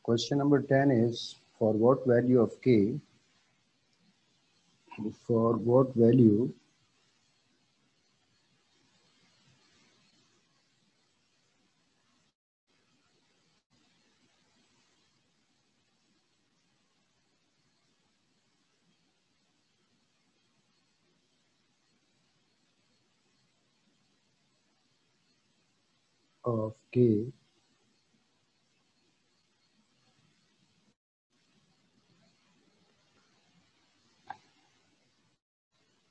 Question number 10 is for what value of k, for what value of k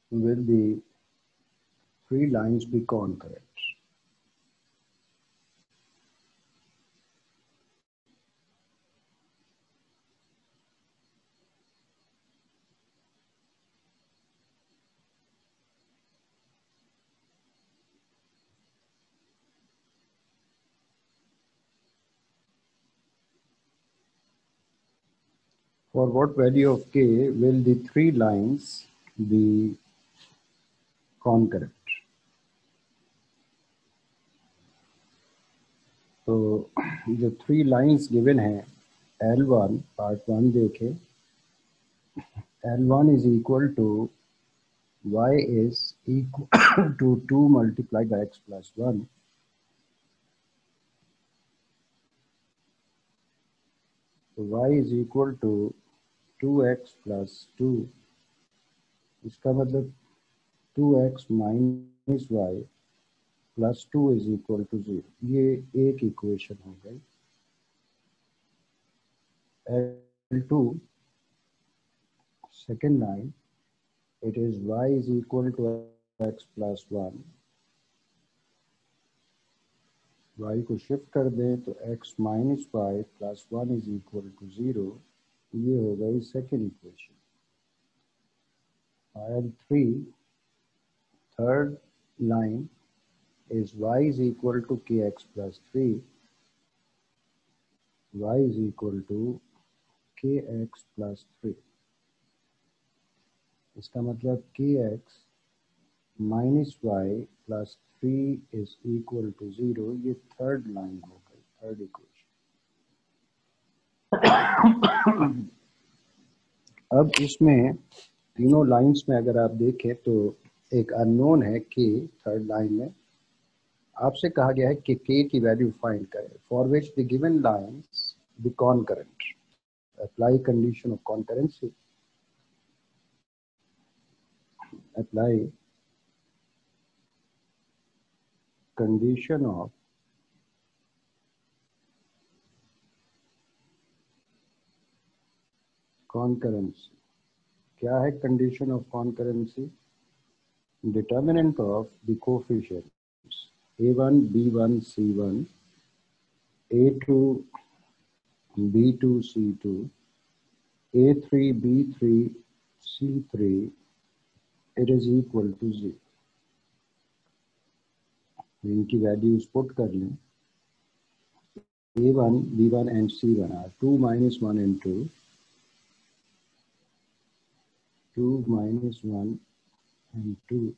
will the three lines be concurrent? For what value of k will the three lines be concurrent? तो जो three lines given है L1 part 1 देखें, L1 is equal to y is equal to 2 multiplied by x plus 1. So y is equal to 2x plus 2. इसका मतलब 2x minus y plus 2 is equal to 0. ये एक equation हो गई. L2 second line, it is y is equal to x plus 1. y को shift कर दें तो x minus y plus 1 is equal to 0. ये हो गई second equation. L3 third line is y is equal to kx plus 3. y is equal to kx plus 3. इसका मतलब kx minus y plus 3 is equal to 0. ये third line हो गई, third equation. अब इसमें तीनों लाइंस में अगर आप देखें तो एक अननोन है k थर्ड लाइन में. आपसे कहा गया है कि k की वैल्यू फाइंड करें. For which the given lines be concurrent. Apply condition of concurrency. Apply condition of concurrency. क्या है condition of concurrency? Determinant of the coefficients a1 b1 c1 a2 b2 c2 a3 b3 c3 it is equal to 0. इनकी values put कर लें. a1 b1 and c1 are 2 minus 1 and 2, 2 minus 1 and 2.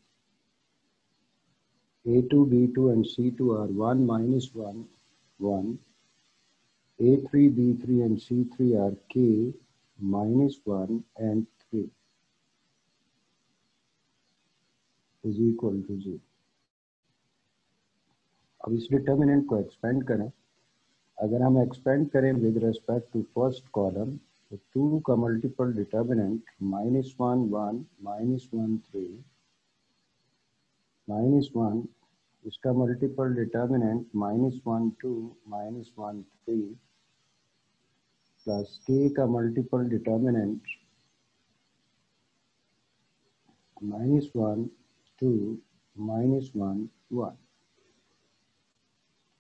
a2 b2 and c2 are 1 minus 1 1. a3 b3 and c3 are k minus 1 and 3 is equal to 0. अब इस determinant को expand करें. अगर हम expand करें with respect to first column तो 2 का multiple determinant -1 1 -1 3 -1. इसका मल्टीपल डिटर्मिनेंट -1 2 -1 3 प्लस k का multiple determinant -1 2 -1 1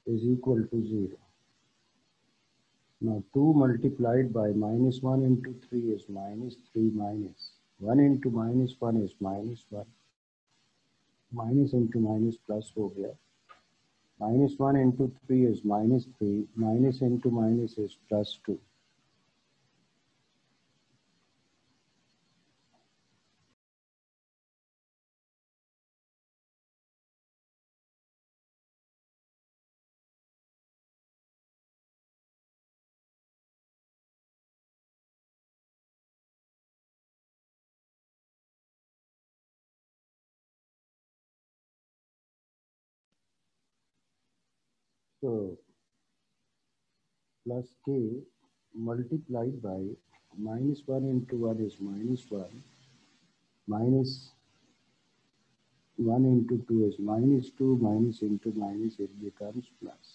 is equal to 0. Now 2 multiplied by -1 into 3 is -3 minus 1 into -1 is -1. Minus into minus plus हो गया. -1 into 3 is -3. Minus into minus is +2. तो plus के multiplied by -1 into 1 is -1, -1 into 2 is -2, minus into minus it becomes plus.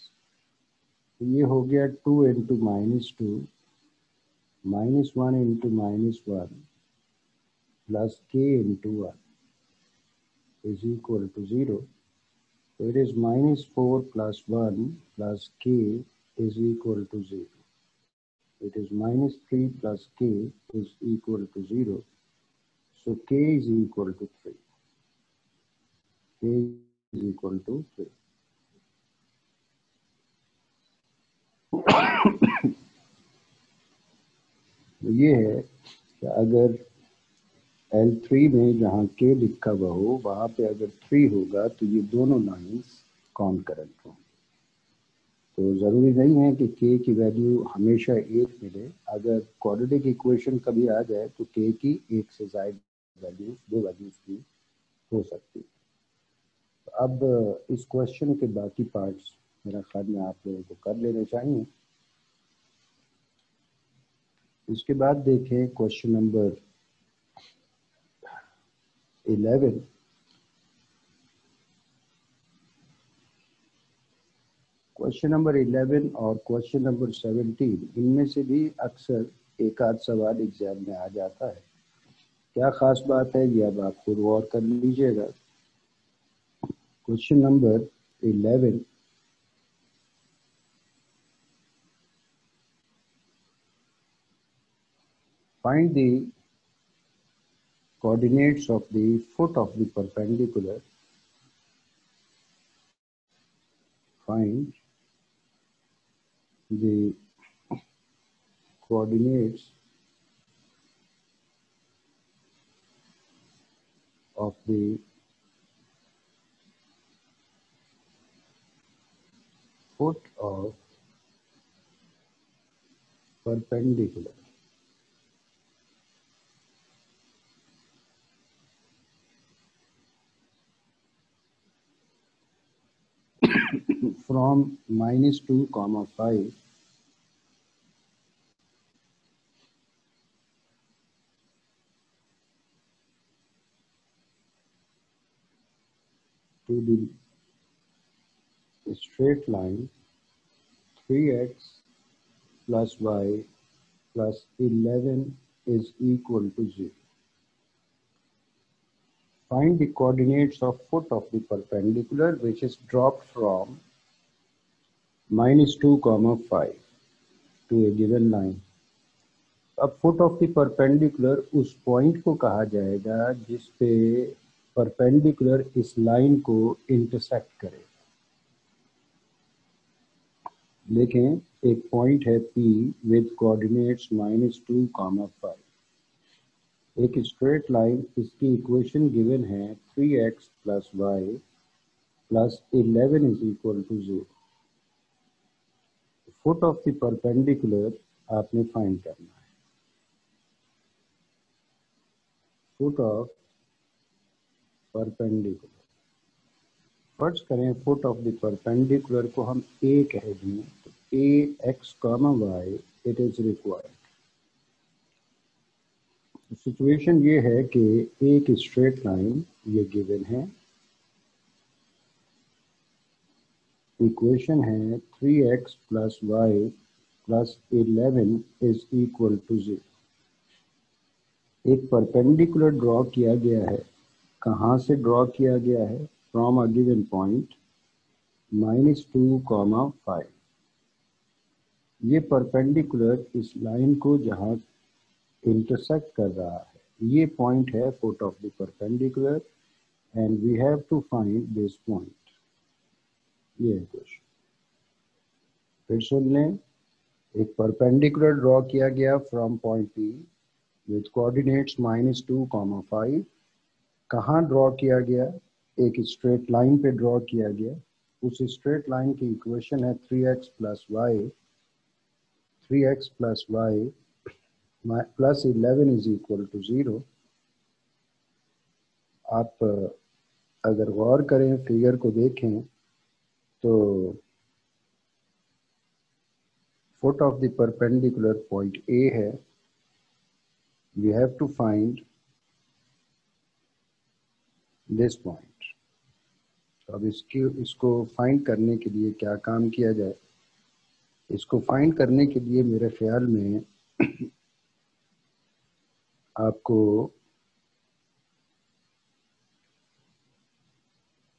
तो ये हो गया 2 into -2, -1 into -1 plus k into 1 is equal to 0. So it is -4 plus 1 plus k is equal to 0. It is -3 plus k is equal to 0. So k is equal to 3. K is equal to 3. ये है कि अगर L3 में जहाँ k लिखा हुआ हो वहाँ पे अगर 3 होगा तो ये दोनों लाइंस कॉन्करेंट हों। तो ज़रूरी नहीं है कि k की वैल्यू हमेशा 1 मिले। अगर क्वाड्रेटिक इक्वेशन कभी आ जाए तो k की 1 से ज़्यादा वैल्यूज, 2 वैल्यूज भी हो सकती है। तो अब इस क्वेश्चन के बाकी पार्ट्स मेरा ख्याल में आप लोगों को कर लेने चाहिए। इसके बाद देखें क्वेश्चन नंबर 11। क्वेश्चन नंबर 11 और क्वेश्चन नंबर 17, इनमें से भी अक्सर एक आध सवाल एग्जाम में आ जाता है। क्या खास बात है ये अब आप खुद गौर कर लीजिएगा। Question number 11, find the coordinates of the foot of the perpendicular. Find the coordinates of the foot of perpendicular. From -2, 5 to the straight line 3x plus y plus 11 is equal to 0. Find the coordinates of foot of the perpendicular which is dropped from -2, 5 to a given line. अब foot of the perpendicular उस point को कहा जाएगा जिस पे perpendicular इस line को intersect करे। देखें एक पॉइंट है P विद कोऑर्डिनेट्स -2, 5। एक स्ट्रेट लाइन, इसकी इक्वेशन गिवन है 3x plus y plus 11 is equal to 0। Foot of the perpendicular आपने फाइंड करना है। फुट ऑफ परपेंडिकुलर, फर्ज करें फुट ऑफ द परपेंडिकुलर को हम a कह दें तो ax, y it is required. Situation ये है कि एक स्ट्रेट लाइन ये गिवन है, इक्वेशन है 3x plus y plus 11 is equal to 0। एक परपेंडिकुलर ड्रॉ किया गया है। कहाँ से ड्रॉ किया गया है? From a given point -2, 5। ये परपेंडिकुलर इस लाइन को जहाँ इंटरसेक्ट कर रहा है, ये पॉइंट है foot of the perpendicular and we have to find this point. ये क्वेश्चन फिर सुन लें। एक परपेंडिकुलर ड्रॉ किया गया from point P with coordinates -2, 5। कहाँ ड्रॉ किया गया? एक स्ट्रेट लाइन पे ड्रॉ किया गया। उस स्ट्रेट लाइन की इक्वेशन है 3x plus y plus 11 is equal to 0। आप अगर गौर करें, फिगर को देखें तो foot of the perpendicular point A है, we have to find this point. तो अब इसको फाइंड करने के लिए क्या काम किया जाए? इसको फाइंड करने के लिए मेरे ख्याल में आपको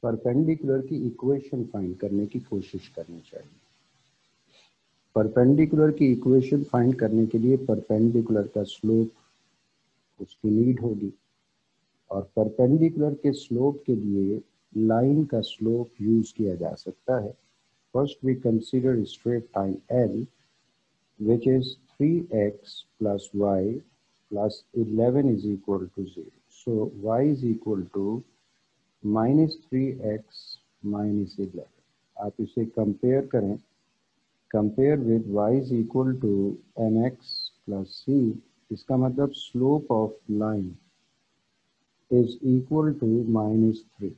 परपेंडिकुलर की इक्वेशन फाइंड करने की कोशिश करनी चाहिए। परपेंडिकुलर की इक्वेशन फाइंड करने के लिए परपेंडिकुलर का स्लोप उसकी नीड होगी, और परपेंडिकुलर के स्लोप के लिए लाइन का स्लोप यूज किया जा सकता है। First we consider straight line L which is 3x plus y plus 11 is equal to 0. So y is equal to minus 3x minus 11. आप इसे कंपेयर करें, compare with y is equal to mx plus c, इसका मतलब slope of line is equal to -3।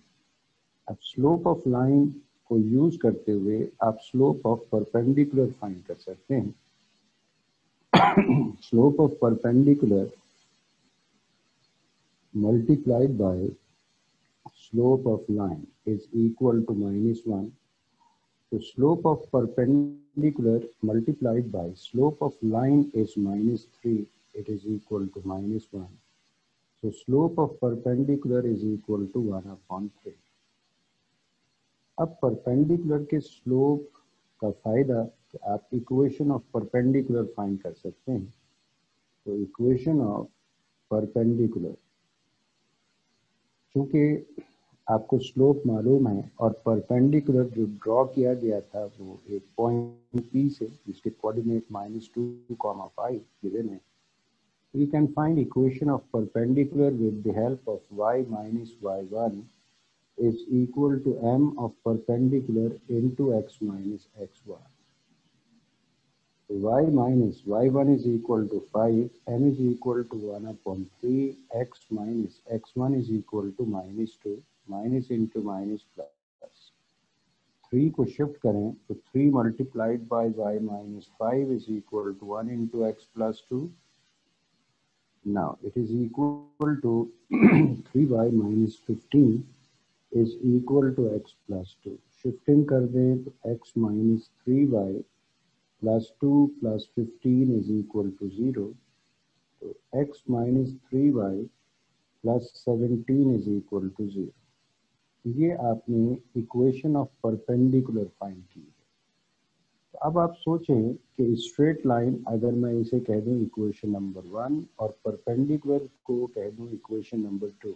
अब slope of line को use करते हुए आप स्लोप ऑफ परपेंडिकुलर फाइंड कर सकते हैं। Slope of perpendicular multiplied by slope of line is equal to -1. So slope of perpendicular multiplied by slope of line is -3. It is equal to -1. So slope of perpendicular is equal to 1/3. अब perpendicular के slope का फायदा कि आप equation of perpendicular find कर सकते हैं। तो इक्वेशन ऑफ परपेंडिकुलर, चूंकि आपको स्लोप मालूम है और परपेंडिकुलर जो ड्रॉ किया गया था वो एक पॉइंट P से जिसके कोऑर्डिनेट -2, 5 गिवन है, we can find equation of perpendicular with the help of y minus y1 is equal to m of perpendicular into x minus x1. Y minus y1 is equal to 5, m is equal to 1/3, x minus x1 is equal to -2, minus into minus plus 3 को shift करें तो 3 multiplied by y minus 5 is equal to 1 into x plus 2. Now it is equal to 3y minus 15 is equal to x plus 2. Shifting कर दें तो x minus 3y plus 2 plus 15 is equal to 0. So x minus 3y plus 17 is equal to 0. ये आपने equation of perpendicular find की है। तो अब आप सोचें कि स्ट्रेट लाइन अगर मैं इसे कह दूं इक्वेशन नंबर 1 और परपेंडिकुलर को कह दूं इक्वेशन नंबर 2,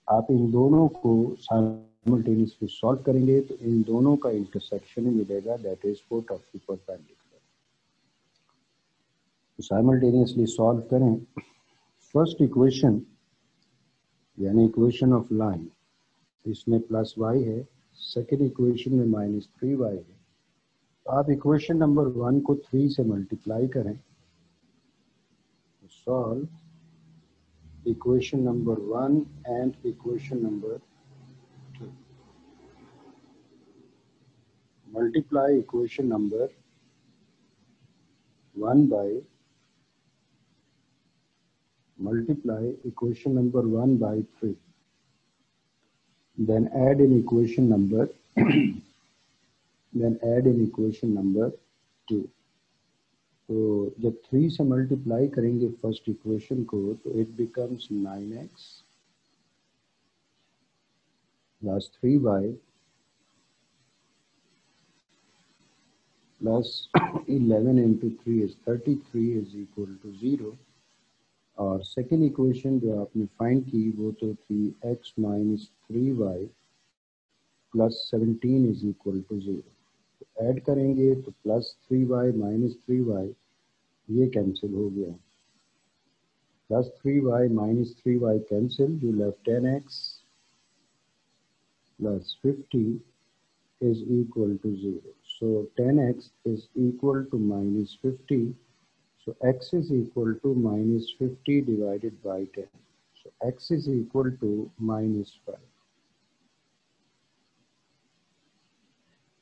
आप इन दोनों को साइमल्टेनियसली सॉल्व करेंगे तो इन दोनों का इंटरसेक्शन मिलेगा, that is foot of the perpendicular. तो साइमल्टेनियसली सॉल्व करें। फर्स्ट इक्वेशन यानी इक्वेशन ऑफ लाइन, इसमें प्लस y है, सेकेंड इक्वेशन में -3y है। तो आप इक्वेशन नंबर 1 को 3 से मल्टीप्लाई करें, solve equation number 1 and equation number 2. Multiply equation number 1 by multiply equation number 1 by 3. Then add in equation number then add in equation number 2. तो जब 3 से मल्टीप्लाई करेंगे फर्स्ट इक्वेशन को तो it becomes 9x plus 3y plus 11 into 3 is 33 is equal to 0. और second equation जो आपने find की वो तो थी x minus 3y plus 17 is equal to 0. तो ऐड करेंगे तो प्लस 3y माइनस 3y ये कैंसिल हो गया, plus 3y minus 3y cancel, जो left 10x plus 50 is equal to 0. So 10x is equal to minus 50. So x is equal to minus 50 divided by 10. So x is equal to -5.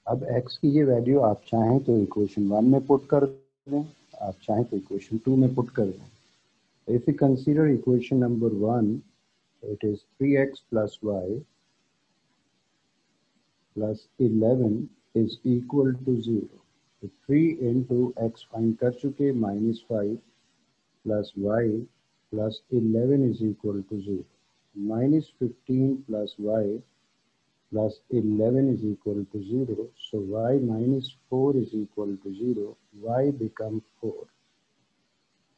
अब x की ये value आप चाहें तो equation 1 में put कर दें, आप चाहें तो इक्वेशन 2 में पुट कर दें। If you consider equation number 1, it is 3x plus y plus 11 is equal to 0. तो 3 into x फाइंड कर चुके, minus 5 plus y plus 11 is equal to 0. Minus 15 plus y plus 11 is equal to 0. So y minus 4 is equal to 0. Y becomes 4.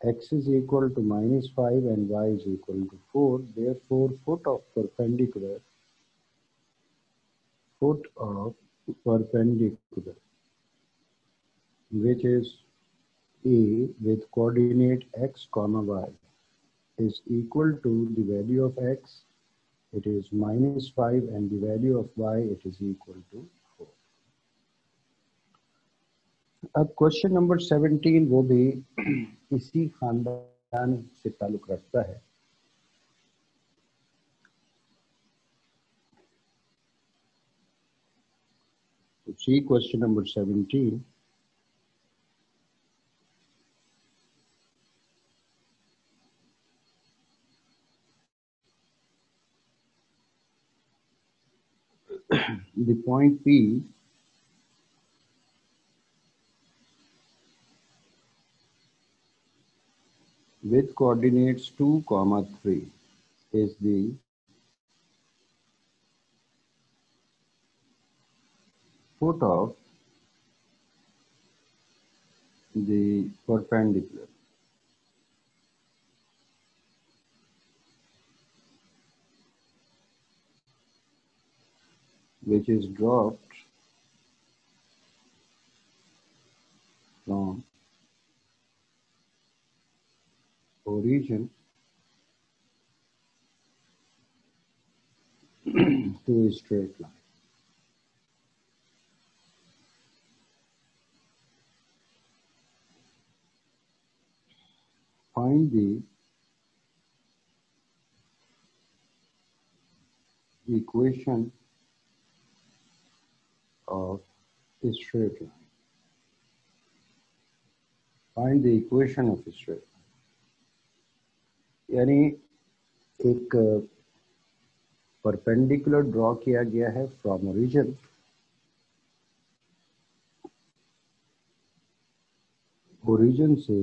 X is equal to minus 5 and y is equal to 4. Therefore, foot of perpendicular which is A with coordinate x comma y is equal to the value of x, it is minus 5, and the value of y, it is equal to 4. अब question number 17 वो भी इसी खानदान से ताल्लुक रखता है। See question number 17. The point P with coordinates 2, 3 is the foot of the perpendicular which is dropped from origin to a straight line. Find the equation of a straight line. Find the equation of a straight line. यानी एक perpendicular draw किया गया है from origin से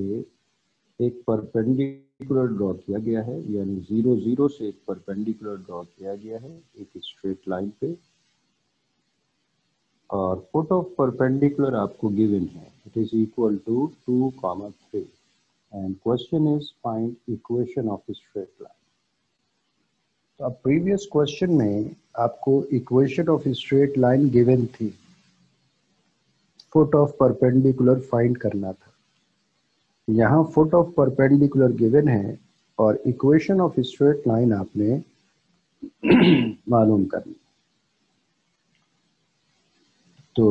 एक perpendicular draw किया गया है, यानी 0, 0 से एक परपेंडिकुलर ड्रॉ किया गया है एक स्ट्रेट लाइन पे, और फुट ऑफ परपेंडिकुलर आपको गिवन है, it is equal to 2, 3 and question is find equation of straight line. तो अब प्रीवियस क्वेश्चन में आपको equation of straight line given थी, फुट ऑफ परपेंडिकुलर फाइंड करना था। यहाँ फुट ऑफ परपेंडिकुलर गिवन है और इक्वेशन ऑफ स्ट्रेट लाइन आपने मालूम करनी। तो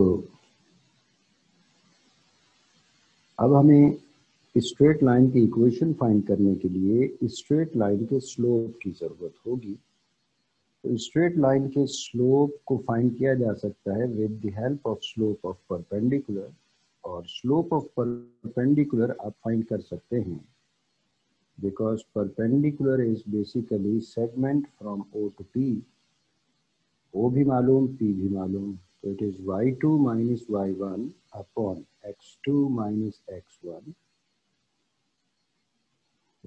अब हमें स्ट्रेट लाइन की इक्वेशन फाइंड करने के लिए स्ट्रेट लाइन के स्लोप की जरूरत होगी। तो स्ट्रेट लाइन के स्लोप को फाइंड किया जा सकता है with the help of slope of perpendicular, और स्लोप ऑफ परपेंडिकुलर आप फाइंड कर सकते हैं because perpendicular is basically segment from O to P। O भी मालूम, P भी मालूम, तो it is y2 minus y1 upon x2 minus x1।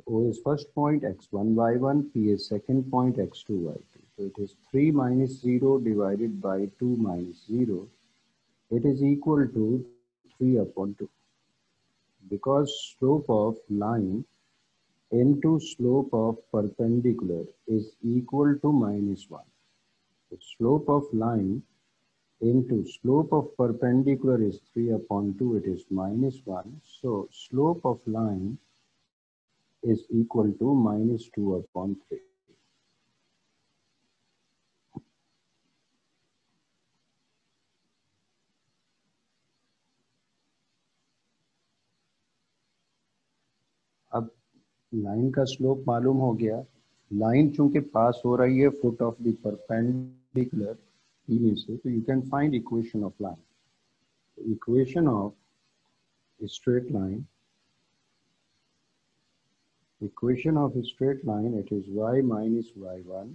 O is first point, x1 y1, P is second point, x2 y2. So it is 3 minus 0 divided by 2 minus 0. It is equal to 3 upon 2. Because slope of line into slope of perpendicular is equal to minus 1. So slope of line into slope of perpendicular is 3 upon 2, it is minus 1. So slope of line is equal to minus 2 upon 3. अब line का slope मालूम हो गया, line चूंकि पास हो रही है foot of the perpendicular में से, तो you can find equation of line. Equation of a straight line. Equation of a straight line, it is y minus y1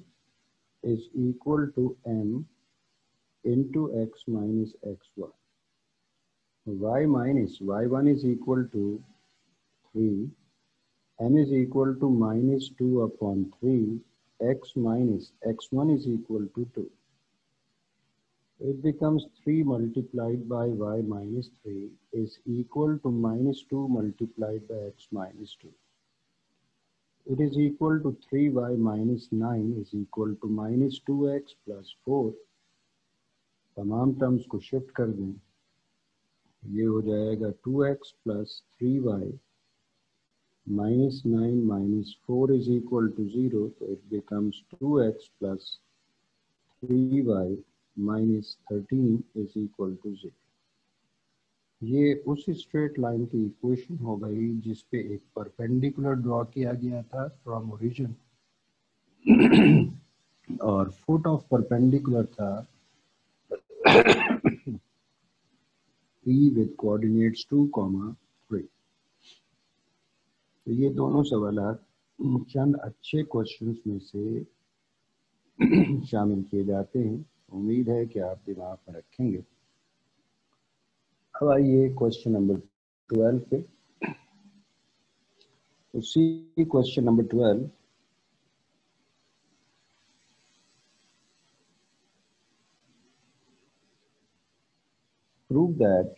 is equal to m into x minus x1. Y minus y1 is equal to 3, m is equal to minus 2 upon 3, x minus x1 is equal to 2. It becomes 3 multiplied by y minus 3 is equal to minus 2 multiplied by x minus 2. It is equal to 3y minus 9 is equal to minus 2x plus 4. तमाम terms को shift कर दें, ये हो जाएगा 2x plus 3y minus 9 minus 4 is equal to 0. So it becomes 2x plus 3y minus 13 is equal to 0. ये उस straight line की इक्वेशन हो गई जिसपे एक परपेंडिकुलर ड्रॉ किया गया था फ्रॉम ओरिजिन और फुट ऑफ परपेंडिकुलर था P with coordinates 2, 3. तो ये दोनों सवालात चंद अच्छे क्वेश्चंस में से शामिल किए जाते हैं। उम्मीद है कि आप दिमाग में रखेंगे। अब आइए क्वेश्चन नंबर 12 पे। उसी question number 12 prove that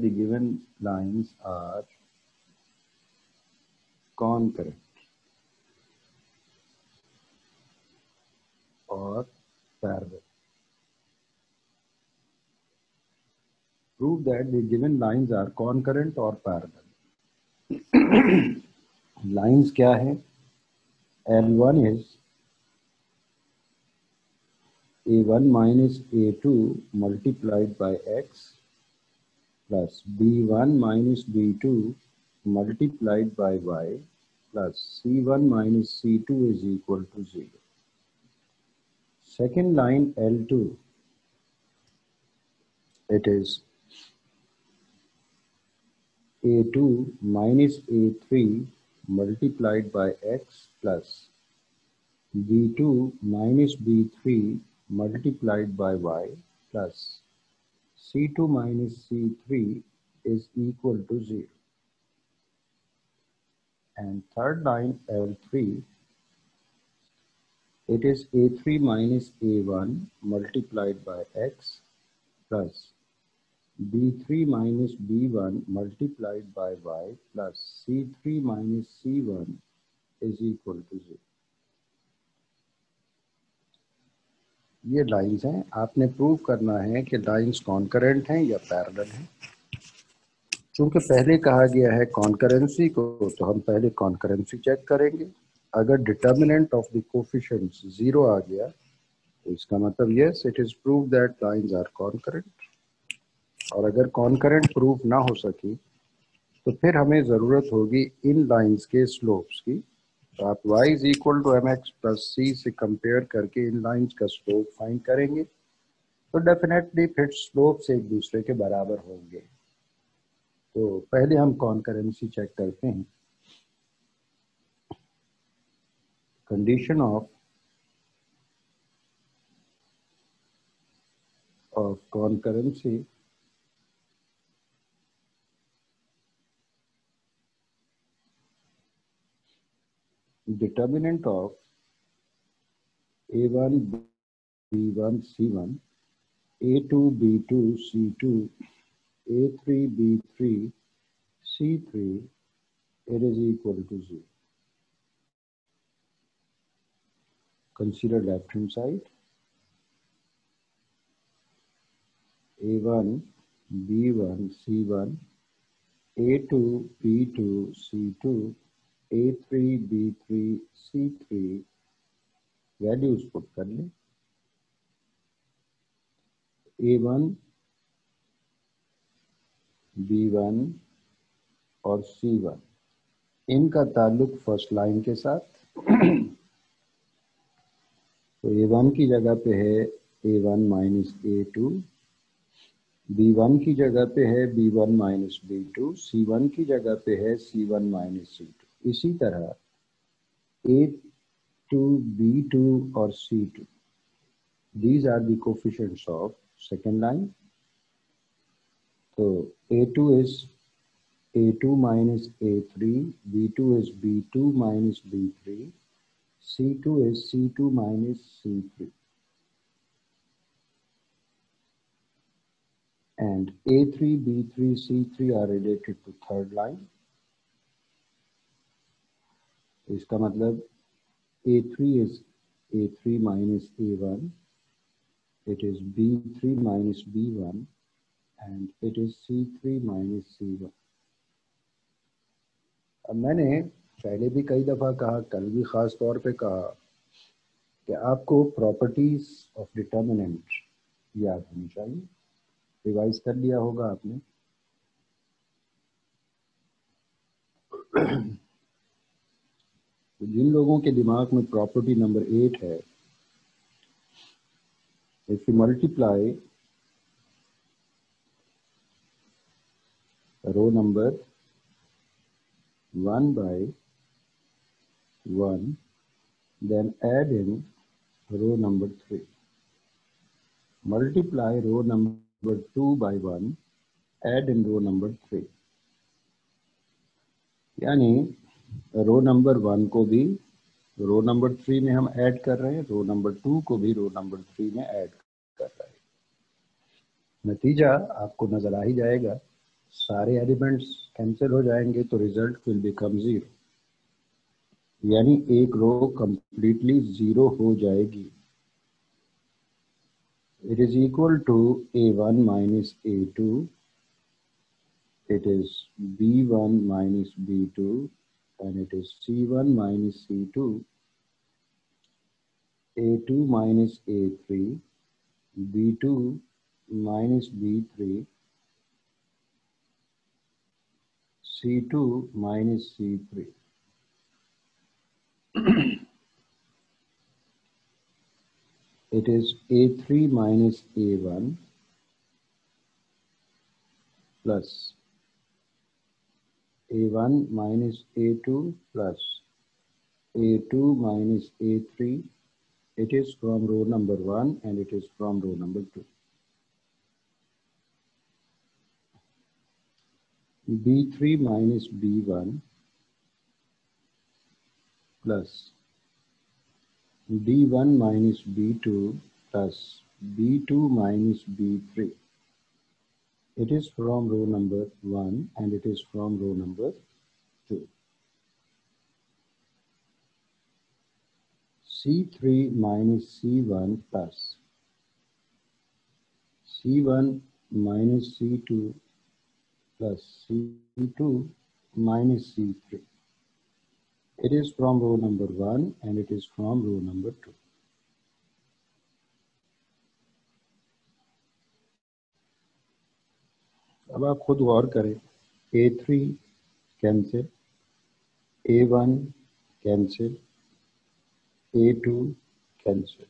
the given lines are concurrent or parallel. Prove that the given lines are concurrent or parallel. Lines क्या है? L1 is A1 minus A2 multiplied by X plus B1 minus B2 multiplied by Y plus C1 minus C2 is equal to 0. Second line L2, it is A2 minus A3 multiplied by X plus B2 minus B3 multiplied by Y plus C2 minus C3 is equal to 0. And third line L3, it is A3 minus A1 multiplied by X plus B3 minus B1 multiplied by Y plus C3 minus C1 is equal to 0. ये lines हैं, आपने prove करना है कि lines concurrent हैं या parallel हैं। चूंकि पहले कहा गया है कॉन्करेंसी को, तो हम पहले कॉन्करेंसी चेक करेंगे। अगर डिटर्मिनेंट ऑफ द कोफिशिएंट्स 0 आ गया तो इसका मतलब yes it is prove that lines are concurrent. और अगर कॉन्करेंट प्रूव ना हो सकी तो फिर हमें ज़रूरत होगी इन लाइंस के स्लोप्स की। तो आप y is equal to mx plus c से कंपेयर करके इन लाइंस का स्लोप फाइंड करेंगे तो डेफिनेटली फिर स्लोप्स एक दूसरे के बराबर होंगे। तो पहले हम कॉन्करेंसी चेक करते हैं। Condition of concurrency, determinant of A1 B1 C1, A2 B2 C2, A3 B3 C3, it is equal to 0. Consider left hand side. A1 B1 C1, A2 B2 C2, A3 B3 C3 values put कर लें। A1 B1 और C1, इनका ताल्लुक first line के साथ। तो A1 की जगह पे है A1 माइनस A2, B1 की जगह पे है B1 माइनस B2, C1 की जगह पे है C1 माइनस C2। इसी तरह A2, B2 और C2, these are the coefficients of second line. So A2 is A2 minus A3, B2 is B2 minus B3, C2 is C2 minus C3, and A3, B3, C3 are related to third line. इसका मतलब A3 is A3 minus A1, it is B3 minus B1, and it is C3 minus C1. अब मैंने पहले भी कई दफ़ा कहा, कल भी ख़ास तौर पे कहा कि आपको प्रॉपर्टीज ऑफ डिटर्मिनेंट याद होनी चाहिए। रिवाइज कर लिया होगा आपने। तो जिन लोगों के दिमाग में प्रॉपर्टी नंबर 8 है, if you multiply row number 1 by 1, then add in row number 3. Multiply row number 2 by 1, add in row number 3. यानी रो नंबर 1 को भी रो नंबर 3 में हम ऐड कर रहे हैं, रो नंबर 2 को भी रो नंबर 3 में ऐड कर रहे हैं। नतीजा आपको नजर आ ही जाएगा, सारे एलिमेंट्स कैंसिल हो जाएंगे तो रिजल्ट विल बिकम 0, यानी एक रो कंप्लीटली 0 हो जाएगी। It is equal to A1 minus A2, it is B1 minus B2, and it is C1 minus C2, A2 minus A3, B2 minus B3, C2 minus C3. It is A3 minus A1 plus A1 minus A2 plus A2 minus A3. It is from row number 1 and it is from row number 2. B3 minus B1 plus B1 minus B2 plus B2 minus B3. It is from row number 1 and it is from row number 2. C3 minus C1 plus C1 minus C2 plus C2 minus C3. It is from row number 1 and it is from row number 2. अब आप खुद गौर करें, A3 cancel, A1 cancel, A2 cancel,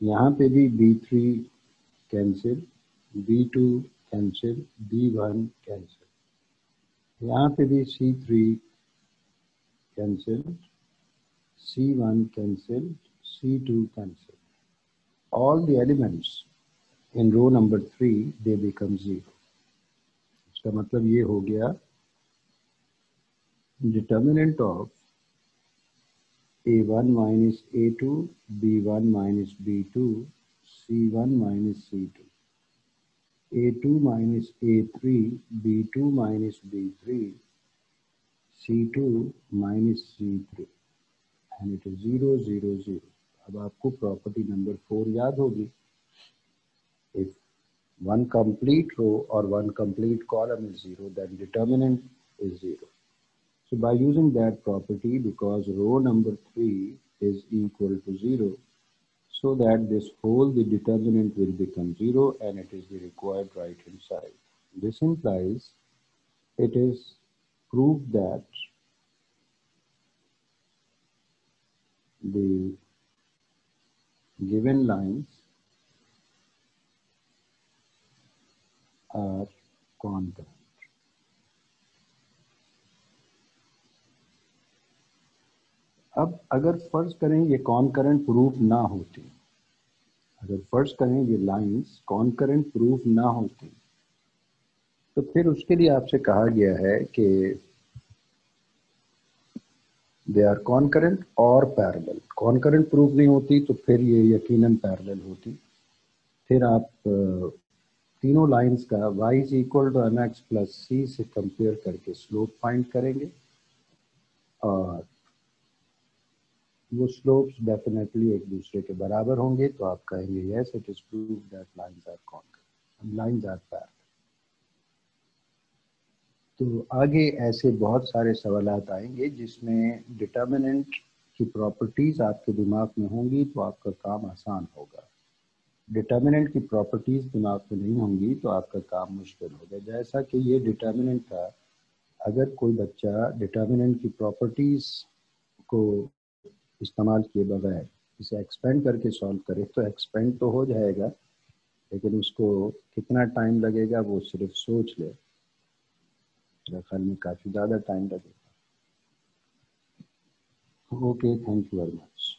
यहाँ पे भी B3 cancel, B2 cancel, B1 cancel, यहाँ पे भी C3 cancel, C1 cancel, C2 cancel. All the elements in row number 3 they become 0. इसका मतलब ये हो गया determinant of A1 minus A2, B1 minus B2, C1 minus C2, A2 minus A3, B2 minus B3, C2 minus C3, and it is 0, 0, 0. अब आपको property number 4 याद होगी. If one complete row or one complete column is 0, then determinant is 0. So by using that property, because row number 3 is equal to 0, so that this whole the determinant will become 0 and it is the required right hand side. This implies it is proved that the given lines are concurrent. अब अगर फर्ज करें ये concurrent proof ना होती, अगर फर्ज करें ये लाइंस कॉन्करेंट प्रूफ ना होती, तो फिर उसके लिए आपसे कहा गया है कि दे आर कॉन्करेंट और पैरेलल। कॉन्करेंट प्रूफ नहीं होती तो फिर ये यकीनन पैरेलल होती। फिर आप तीनों लाइंस का y is equal to mx plus c से कंपेयर करके स्लोप फाइंड करेंगे और वो स्लोप्स डेफिनेटली एक दूसरे के बराबर होंगे, तो आप कहेंगे yes it is prove that lines are concurrent, lines are parallel. तो आगे ऐसे बहुत सारे सवालात आएंगे जिसमें डिटर्मिनेंट की प्रॉपर्टीज आपके दिमाग में होंगी तो आपका काम आसान होगा। डिटर्मिनेंट की प्रॉपर्टीज दिमाग में नहीं होंगी तो आपका काम मुश्किल होगा। जैसा कि ये डिटर्मिनेंट था, अगर कोई बच्चा डिटर्मिनेंट की प्रॉपर्टीज को इस्तेमाल किए बगैर इसे एक्सपेंड करके सॉल्व करे तो एक्सपेंड तो हो जाएगा, लेकिन उसको कितना टाइम लगेगा वो सिर्फ सोच ले, मेरे ख्याल में काफ़ी ज़्यादा टाइम लगेगा। Okay, thank you very much.